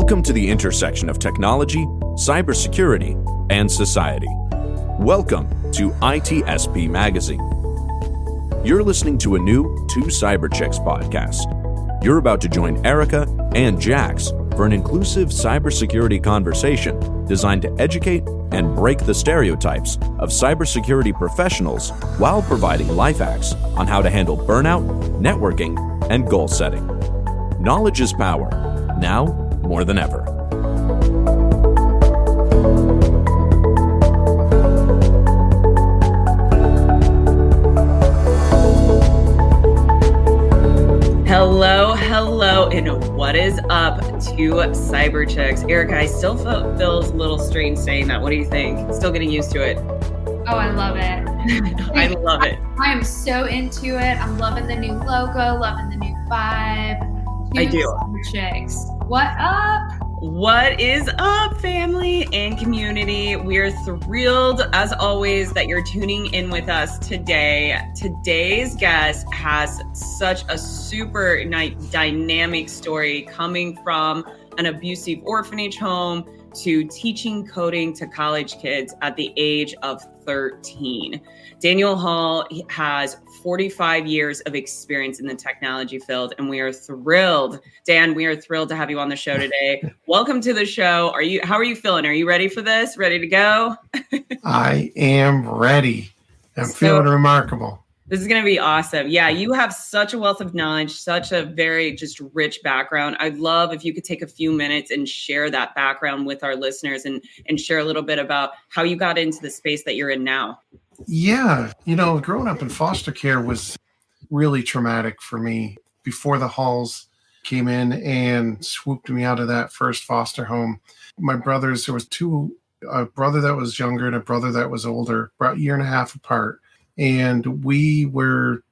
Welcome to the intersection of technology, cybersecurity, and society. Welcome to ITSP Magazine. You're listening to a new Two Cyber Chicks podcast. You're about to join Erika and Jax for an inclusive cybersecurity conversation designed to educate and break the stereotypes of cybersecurity professionals while providing life hacks on how to handle burnout, networking, and goal setting. Knowledge is power, now more than ever. Hello, and what is up to Cyber Chicks? Erika, I still feels a little strange saying that. What do you think? Still getting used to it. Oh, I love it. I love it. I am so into it. I'm loving the new logo, loving the new vibe. I do. Cyber Chicks. What up? What is up, family and community? We're thrilled, as always, that you're tuning in with us today. Today's guest has such a super dynamic story coming from an abusive orphanage home to teaching coding to college kids at the age of 13. Daniel Hall has 45 years of experience in the technology field, and we are thrilled. Dan, we are thrilled to have you on the show today. Welcome to the show. How are you feeling? Are you ready for this? Ready to go? I am ready. I'm feeling remarkable. This is going to be awesome. Yeah, you have such a wealth of knowledge, such a very just rich background. I'd love if you could take a few minutes and share that background with our listeners and share a little bit about how you got into the space that you're in now. Yeah, growing up in foster care was really traumatic for me. Before the Halls came in and swooped me out of that first foster home, my brothers, there was a brother that was younger and a brother that was older, about a year and a half apart. And we were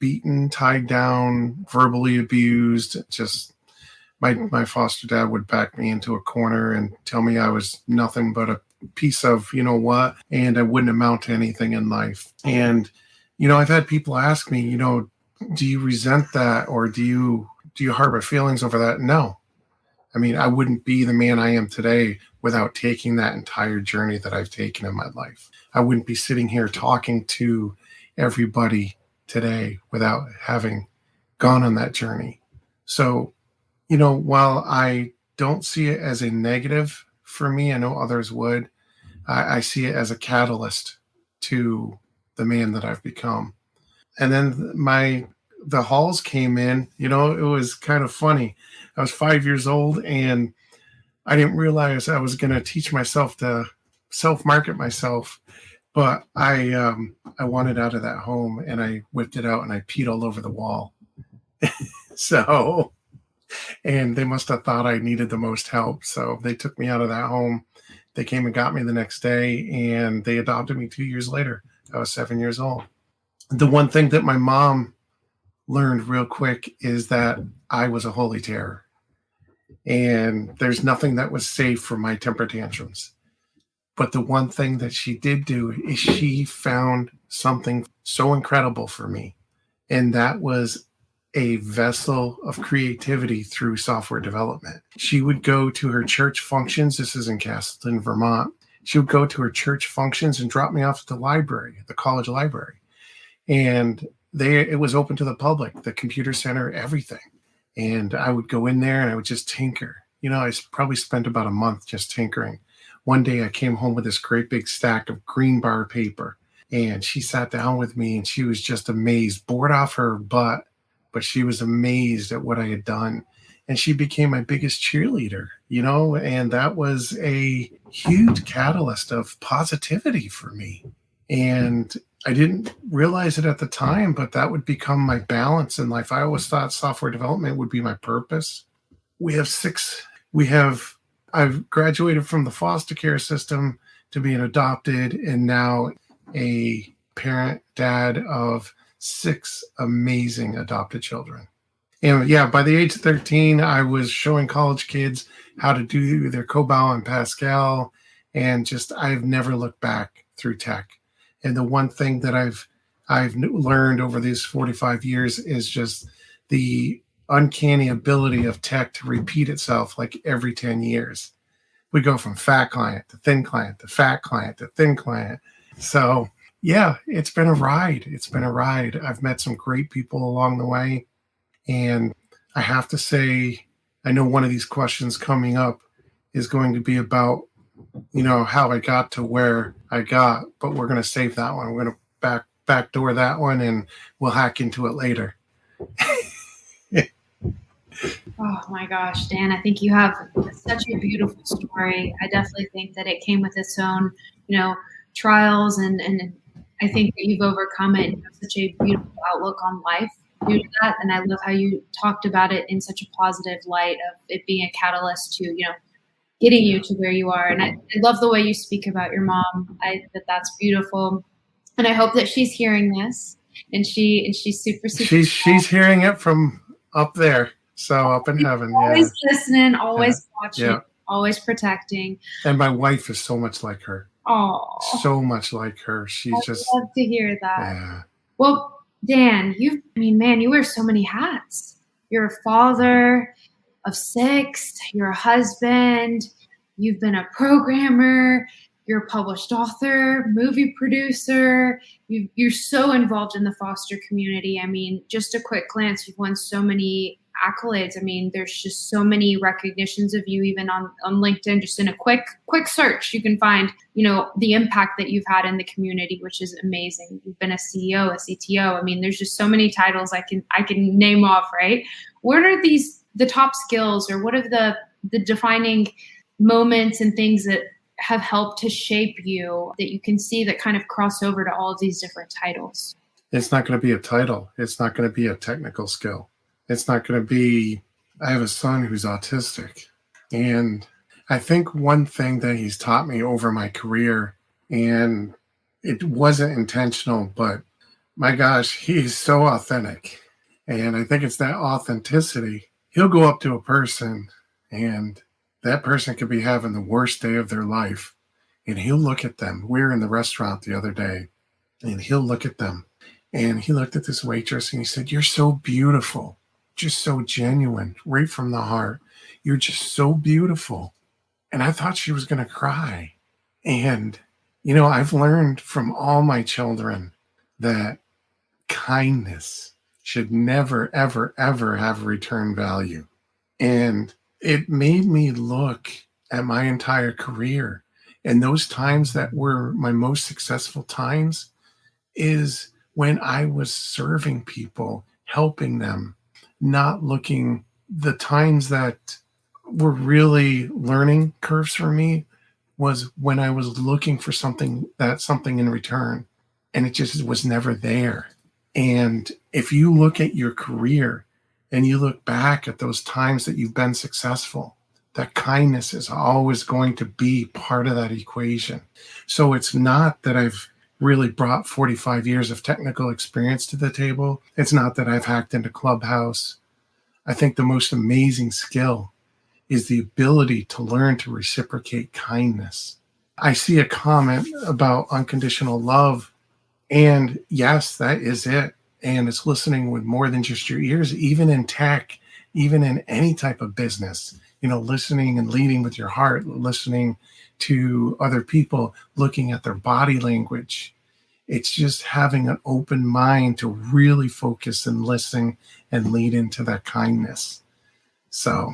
beaten, tied down, verbally abused. Just my foster dad would back me into a corner and tell me I was nothing but a piece of, what, and I wouldn't amount to anything in life. And, I've had people ask me, do you resent that, or do you harbor feelings over that? No. I mean, I wouldn't be the man I am today without taking that entire journey that I've taken in my life. I wouldn't be sitting here talking to everybody today without having gone on that journey. So, while I don't see it as a negative for me, I know others would, I see it as a catalyst to the man that I've become. And then the Halls came in, it was kind of funny. I was 5 years old and I didn't realize I was going to teach myself to self-market myself, but I wanted out of that home and I whipped it out and I peed all over the wall. And they must have thought I needed the most help. So they took me out of that home. They came and got me the next day and they adopted me 2 years later. I was 7 years old. The one thing that my mom learned real quick is that I was a holy terror. And there's nothing that was safe for my temper tantrums. But the one thing that she did do is she found something so incredible for me. And that was a vessel of creativity through software development. She would go to her church functions. This is in Castleton, Vermont. She would go to her church functions and drop me off at the library, the college library. And it was open to the public, the computer center, everything. And I would go in there and I would just tinker. I probably spent about a month just tinkering. One day I came home with this great big stack of green bar paper. And she sat down with me and she was just amazed, bored off her butt. But she was amazed at what I had done. And she became my biggest cheerleader, and that was a huge catalyst of positivity for me. And I didn't realize it at the time, but that would become my balance in life. I always thought software development would be my purpose. I've graduated from the foster care system to being adopted and now a parent, dad of 6 amazing adopted children. And by the age of 13, I was showing college kids how to do their COBOL and Pascal. And I've never looked back through tech. And the one thing that I've learned over these 45 years is just the uncanny ability of tech to repeat itself like every 10 years. We go from fat client to thin client to fat client to thin client. So yeah, it's been a ride. It's been a ride. I've met some great people along the way. And I have to say, I know one of these questions coming up is going to be about, how I got to where I got, but we're going to save that one. We're going to backdoor that one and we'll hack into it later. Oh my gosh, Dan, I think you have such a beautiful story. I definitely think that it came with its own, trials, and I think that you've overcome it and have such a beautiful outlook on life due to that. And I love how you talked about it in such a positive light of it being a catalyst to, getting you to where you are. And I love the way you speak about your mom. That's beautiful. And I hope that she's hearing this and she's super. She's hearing it from up there. So up in heaven. Always listening, always watching, always protecting. And my wife is so much like her. Oh, so much like her. She's I just love to hear that. Yeah. Well, Dan, you wear so many hats. You're a father of 6, you're a husband, you've been a programmer, you're a published author, movie producer. You're so involved in the foster community. Just a quick glance, you've won so many accolades. There's just so many recognitions of you, even on LinkedIn. Just in a quick search, you can find, the impact that you've had in the community, which is amazing. You've been a CEO, a CTO. There's just so many titles I can name off, right? What are the top skills, or what are the defining moments and things that have helped to shape you that you can see that kind of cross over to all of these different titles? It's not going to be a title. It's not going to be a technical skill. It's not going to be, I have a son who's autistic. And I think one thing that he's taught me over my career, and it wasn't intentional, but my gosh, he's so authentic. And I think it's that authenticity. He'll go up to a person and that person could be having the worst day of their life. And he'll look at them. We were in the restaurant the other day and he'll look at them. And he looked at this waitress and he said, "You're so beautiful. Just so genuine, right from the heart. You're just so beautiful." And I thought she was going to cry. And, I've learned from all my children that kindness should never, ever, ever have return value. And it made me look at my entire career. And those times that were my most successful times is when I was serving people, helping them, not looking. The times that were really learning curves for me was when I was looking for something in return, and it just was never there. And if you look at your career and you look back at those times that you've been successful, that kindness is always going to be part of that equation. So it's not that I've really brought 45 years of technical experience to the table. It's not that I've hacked into Clubhouse. I think the most amazing skill is the ability to learn to reciprocate kindness. I see a comment about unconditional love, and yes, that is it. And it's listening with more than just your ears, even in tech, even in any type of business, listening and leading with your heart, listening to other people, looking at their body language. It's just having an open mind to really focus and listen and lead into that kindness. So,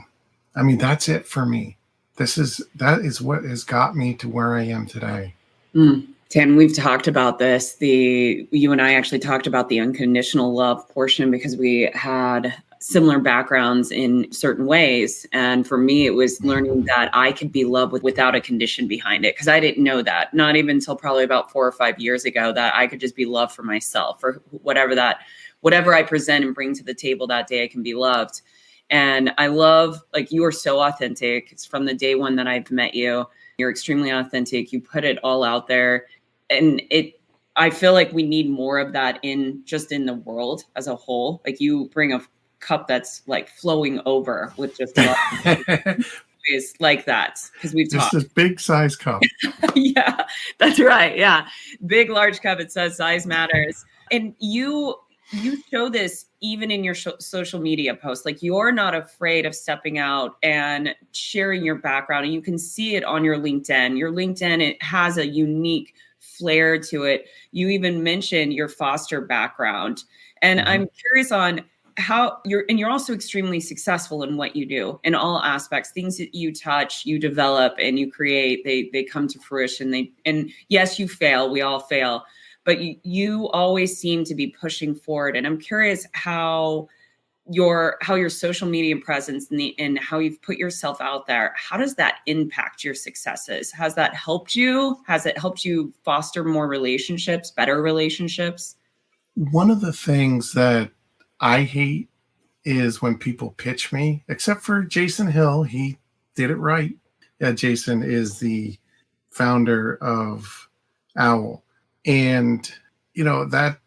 that's it for me. That is what has got me to where I am today. Dan, we've talked about this. You and I actually talked about the unconditional love portion because we had similar backgrounds in certain ways. And for me, it was learning that I could be loved without a condition behind it, because I didn't know that, not even until probably about 4 or 5 years ago, that I could just be loved for myself, or whatever I present and bring to the table that day, I can be loved. And I love, you are so authentic. It's from the day one that I've met you. You're extremely authentic. You put it all out there. And I feel like we need more of that in the world as a whole. You bring a cup that's flowing over with just is like that, because we've talked. Just this big size cup. Yeah, that's right. Yeah. Big, large cup. It says size matters. And you you show this even in your social media posts. Like, you're not afraid of stepping out and sharing your background, and you can see it on your LinkedIn. Your LinkedIn, it has a unique flair to it. You even mentioned your foster background, and I'm curious on how you're also extremely successful in what you do in all aspects. Things that you touch, you develop, and you create, they come to fruition. And yes, you fail, we all fail, but you always seem to be pushing forward. And I'm curious how your social media presence and how you've put yourself out there, how does that impact your successes? Has that helped you? Has it helped you foster more relationships, better relationships? One of the things that I hate is when people pitch me, except for Jason Hill. He did it right. Yeah, Jason is the founder of Owl. And, that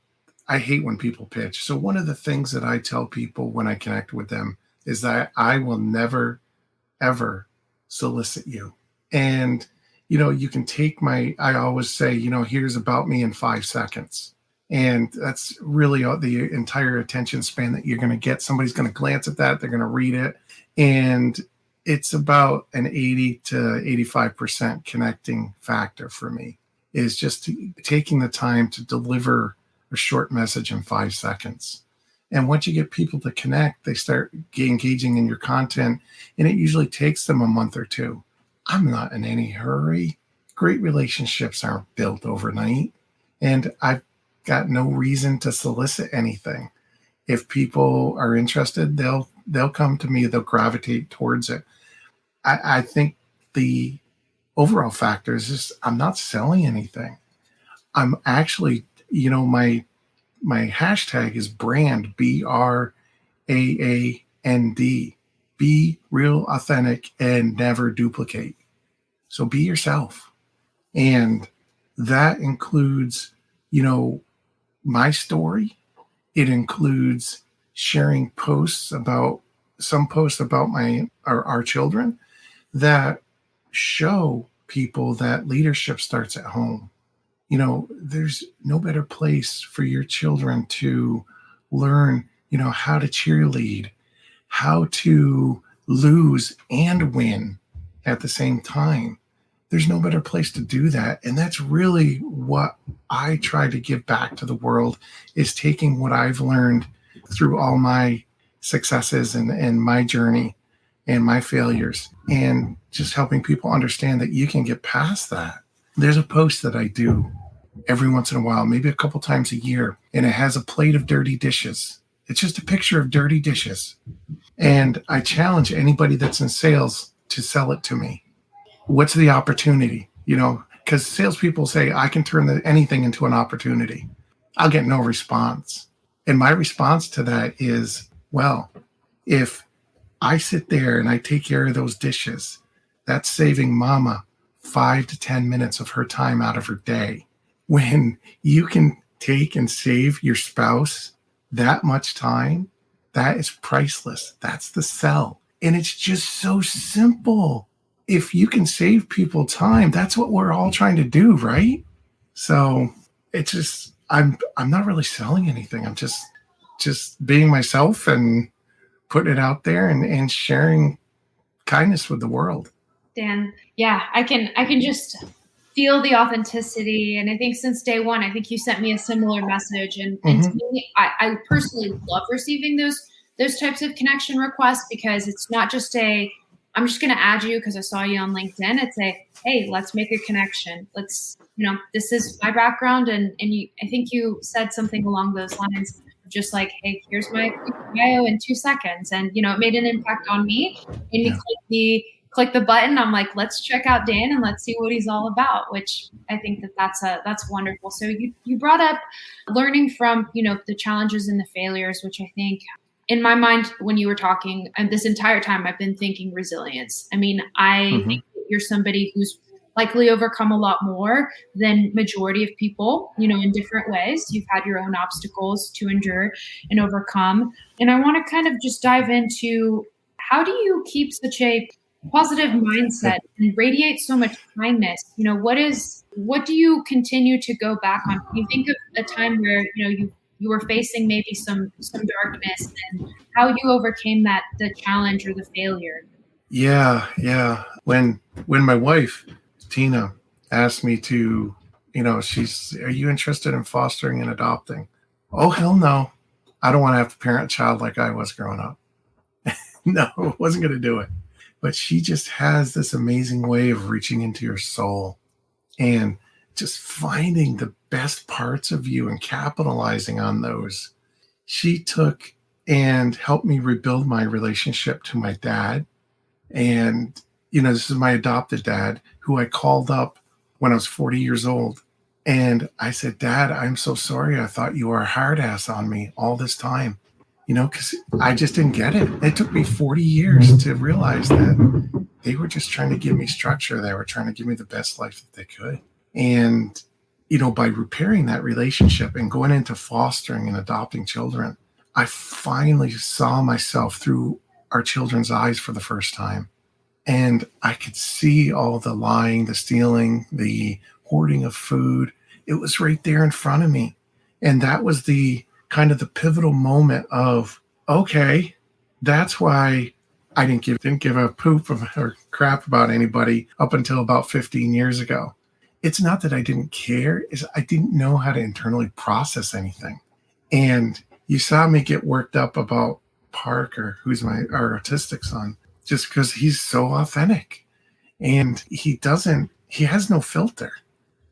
I hate when people pitch. So one of the things that I tell people when I connect with them is that I will never, ever solicit you. And, you can take I always say, here's about me in 5 seconds. And that's really the entire attention span that you're going to get. Somebody's going to glance at that. They're going to read it. And it's about an 80 to 85% connecting factor for me, is just taking the time to deliver a short message in 5 seconds. And once you get people to connect, they start engaging in your content. And it usually takes them a month or two. I'm not in any hurry. Great relationships aren't built overnight. And I've got no reason to solicit anything. If people are interested, they'll come to me, they'll gravitate towards it. I think the overall factor is just I'm not selling anything. I'm actually, my hashtag is brand, BRAAND. Be real, authentic, and never duplicate. So be yourself. And that includes, my story. It includes sharing some posts about our children that show people that leadership starts at home. There's no better place for your children to learn, how to cheerlead, how to lose and win at the same time. There's no better place to do that. And that's really what I try to give back to the world, is taking what I've learned through all my successes and my journey and my failures, and just helping people understand that you can get past that. There's a post that I do every once in a while, maybe a couple times a year, and it has a plate of dirty dishes. It's just a picture of dirty dishes. And I challenge anybody that's in sales to sell it to me. What's the opportunity? Because salespeople say I can turn anything into an opportunity. I'll get no response. And my response to that is, well, if I sit there and I take care of those dishes, that's saving mama 5 to 10 minutes of her time out of her day. When you can take and save your spouse that much time, that is priceless. That's the sell. And it's just so simple. If you can save people time, that's what we're all trying to do, right? So it's just, I'm not really selling anything. I'm just being myself and putting it out there and sharing kindness with the world. Dan, yeah, I can just feel the authenticity. And I think since day one, I think you sent me a similar message. And to me, I personally love receiving those types of connection requests, because it's not just I'm just going to add you because I saw you on LinkedIn. It's hey, let's make a connection. Let's, this is my background. And I think you said something along those lines, just like, hey, here's my bio in 2 seconds. And, it made an impact on me. And you click the button. I'm like, let's check out Dan and let's see what he's all about, which I think that's wonderful. So you brought up learning from, the challenges and the failures, which I think, in my mind, when you were talking, and this entire time, I've been thinking resilience. I mean, I think that you're somebody who's likely overcome a lot more than majority of people, in different ways. You've had your own obstacles to endure and overcome. And I want to kind of just dive into, how do you keep such a positive mindset and radiate so much kindness? What do you continue to go back on? Can you think of a time where, you've you were facing maybe some darkness, and how you overcame the challenge or the failure. Yeah. When my wife, Tina, asked me to, are you interested in fostering and adopting? Oh, hell no. I don't want to have to parent a child like I was growing up. No, wasn't going to do it. But she just has this amazing way of reaching into your soul and just finding the best parts of you and capitalizing on those. She took and helped me rebuild my relationship to my dad. And, this is my adopted dad, who I called up when I was 40 years old. And I said, Dad, I'm so sorry. I thought you were a hard ass on me all this time, because I just didn't get it. It took me 40 years to realize that they were just trying to give me structure. They were trying to give me the best life that they could. And, by repairing that relationship and going into fostering and adopting children, I finally saw myself through our children's eyes for the first time. And I could see all the lying, the stealing, the hoarding of food. It was right there in front of me. And that was the kind of the pivotal moment of, okay, that's why I didn't give a poop or crap about anybody up until about 15 years ago. It's not that I didn't care, is I didn't know how to internally process anything. And you saw me get worked up about Parker, who's our autistic son, just because he's so authentic and he has no filter.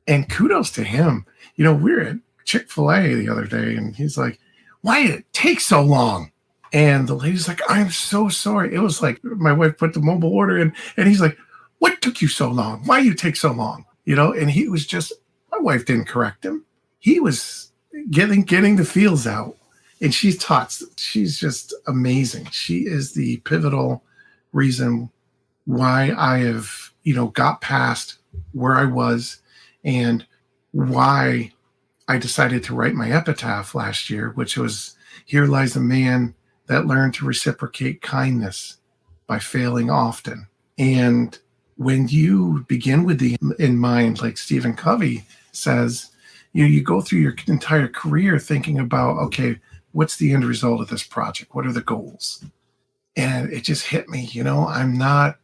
And kudos to him. We were at Chick-fil-A the other day and he's like, why did it take so long? And the lady's like, I'm so sorry. It was like my wife put the mobile order in and he's like, what took you so long? Why do you take so long? And he was just, my wife didn't correct him. He was getting the feels out. And she's just amazing. She is the pivotal reason why I have, got past where I was and why I decided to write my epitaph last year, which was, here lies a man that learned to reciprocate kindness by failing often. And when you begin with the in mind, like Stephen Covey says, you go through your entire career thinking about, okay, what's the end result of this project? What are the goals? And it just hit me, I'm not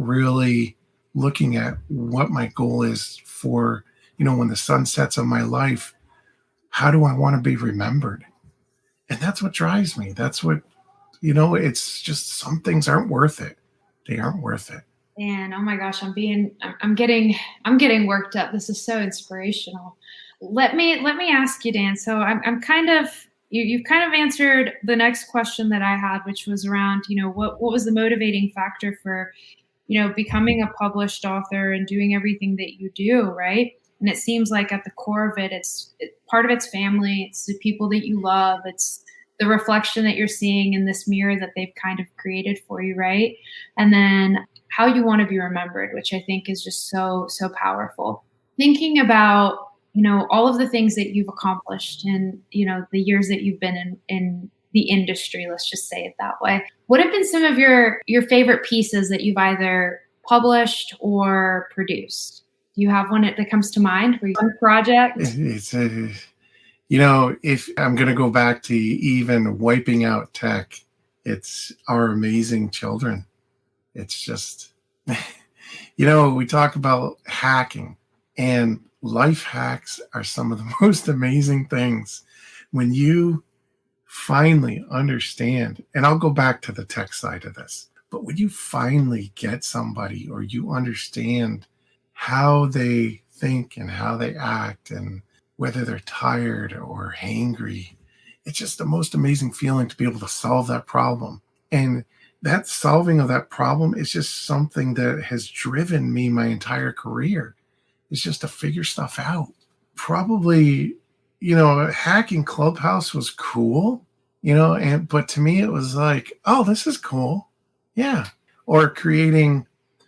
really looking at what my goal is for, when the sun sets on my life, how do I want to be remembered? And that's what drives me. That's what, it's just some things aren't worth it. They aren't worth it. And oh my gosh, I'm getting worked up. This is so inspirational. Let me ask you, Dan. So I'm kind of, you've kind of answered the next question that I had, which was around, what was the motivating factor for, becoming a published author and doing everything that you do, right? And it seems like at the core of it, part of it's family, it's the people that you love, it's the reflection that you're seeing in this mirror that they've kind of created for you, right? And then how you want to be remembered, which I think is just so, so powerful. Thinking about, all of the things that you've accomplished in, the years that you've been in the industry, let's just say it that way. What have been some of your favorite pieces that you've either published or produced? Do you have one that comes to mind? One project? If I'm going to go back to even wiping out tech, it's our amazing children. It's just, we talk about hacking, and life hacks are some of the most amazing things. When you finally understand, and I'll go back to the tech side of this, but when you finally get somebody or you understand how they think and how they act and whether they're tired or hangry, it's just the most amazing feeling to be able to solve that problem. And that solving of that problem is just something that has driven me my entire career. It's just to figure stuff out. Probably, hacking Clubhouse was cool, but to me it was like, oh, this is cool. Yeah. Or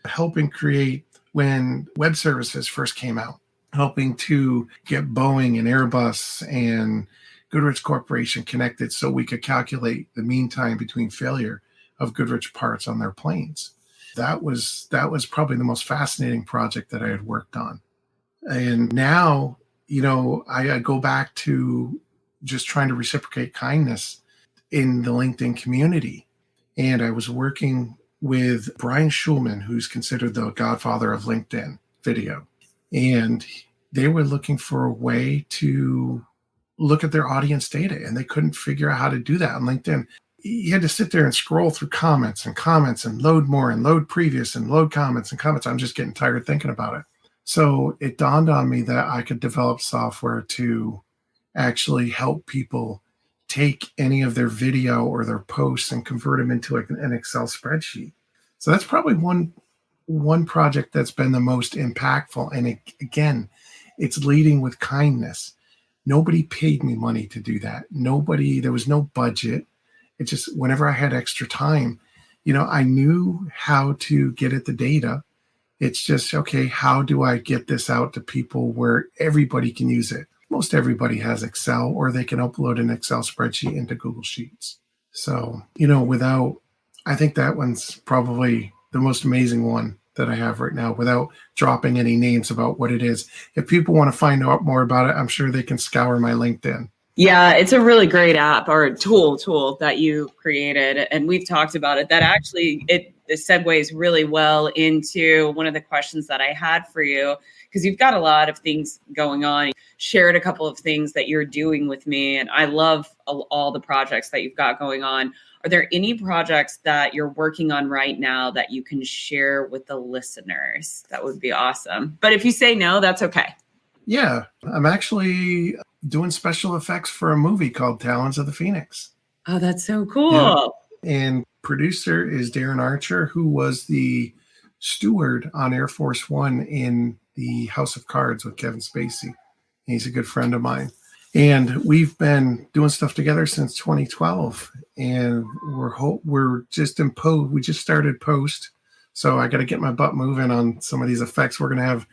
helping create when web services first came out, helping to get Boeing and Airbus and Goodrich Corporation connected so we could calculate the mean time between failure of Goodrich parts on their planes. That was probably the most fascinating project that I had worked on. And now, I go back to just trying to reciprocate kindness in the LinkedIn community. And I was working with Brian Schulman, who's considered the godfather of LinkedIn video. And they were looking for a way to look at their audience data, and they couldn't figure out how to do that on LinkedIn. You had to sit there and scroll through comments and load more and load previous and load comments and comments. I'm just getting tired thinking about it. So it dawned on me that I could develop software to actually help people take any of their video or their posts and convert them into like an Excel spreadsheet. So that's probably one project that's been the most impactful. And again, it's leading with kindness. Nobody paid me money to do that. There was no budget. It just, whenever I had extra time, I knew how to get at the data. It's just, okay, how do I get this out to people where everybody can use it? Most everybody has Excel, or they can upload an Excel spreadsheet into Google Sheets. So, I think that one's probably the most amazing one that I have right now, without dropping any names about what it is. If people want to find out more about it, I'm sure they can scour my LinkedIn. Yeah, it's a really great app or tool that you created. And we've talked about it. That actually, it segues really well into one of the questions that I had for you, because you've got a lot of things going on. You shared a couple of things that you're doing with me, and I love all the projects that you've got going on. Are there any projects that you're working on right now that you can share with the listeners? That would be awesome. But if you say no, that's okay. Yeah, I'm actually doing special effects for a movie called Talons of the Phoenix. Oh, that's so cool. Yeah. And producer is Darren Archer, who was the steward on Air Force One in the House of Cards with Kevin Spacey. He's a good friend of mine. And we've been doing stuff together since 2012. And we're just in post. We just started post. So I got to get my butt moving on some of these effects. We're going to have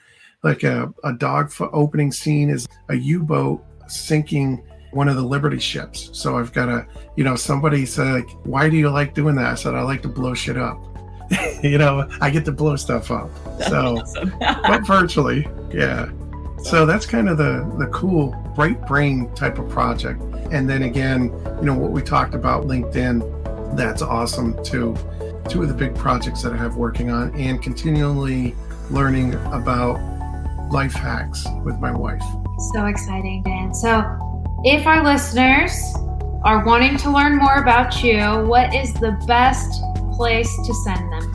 like a dogfoot opening scene is a U-boat sinking one of the Liberty ships. So I've got to, somebody said, like, why do you like doing that? I said, I like to blow shit up. I get to blow stuff up. That's so, awesome. but virtually, yeah. So that's kind of the cool, bright brain type of project. And then again, what we talked about, LinkedIn, that's awesome too. Two of the big projects that I have working on, and continually learning about life hacks with my wife. So exciting, Dan. So if our listeners are wanting to learn more about you, what is the best place to send them?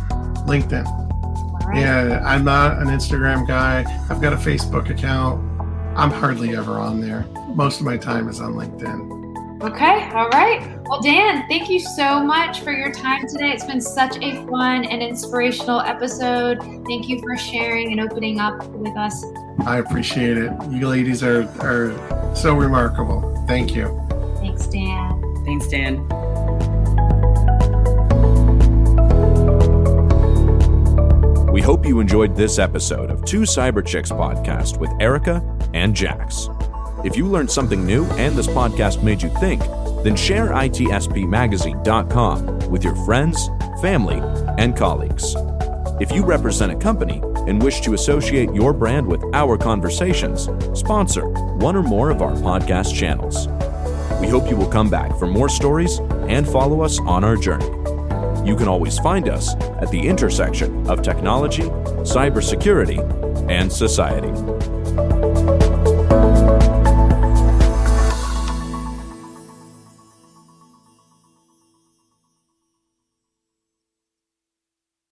LinkedIn. All right. Yeah, I'm not an Instagram guy. I've got a Facebook account. I'm hardly ever on there. Most of my time is on LinkedIn. Okay. All right. Well, Dan, thank you so much for your time today. It's been such a fun and inspirational episode. Thank you for sharing and opening up with us. I appreciate it. You ladies are so remarkable. Thank you. Thanks, Dan. Thanks, Dan. We hope you enjoyed this episode of Two Cyber Chicks podcast with Erika and Jax. If you learned something new and this podcast made you think, then share itspmagazine.com with your friends, family, and colleagues. If you represent a company and wish to associate your brand with our conversations, sponsor one or more of our podcast channels. We hope you will come back for more stories and follow us on our journey. You can always find us at the intersection of technology, cybersecurity, and society.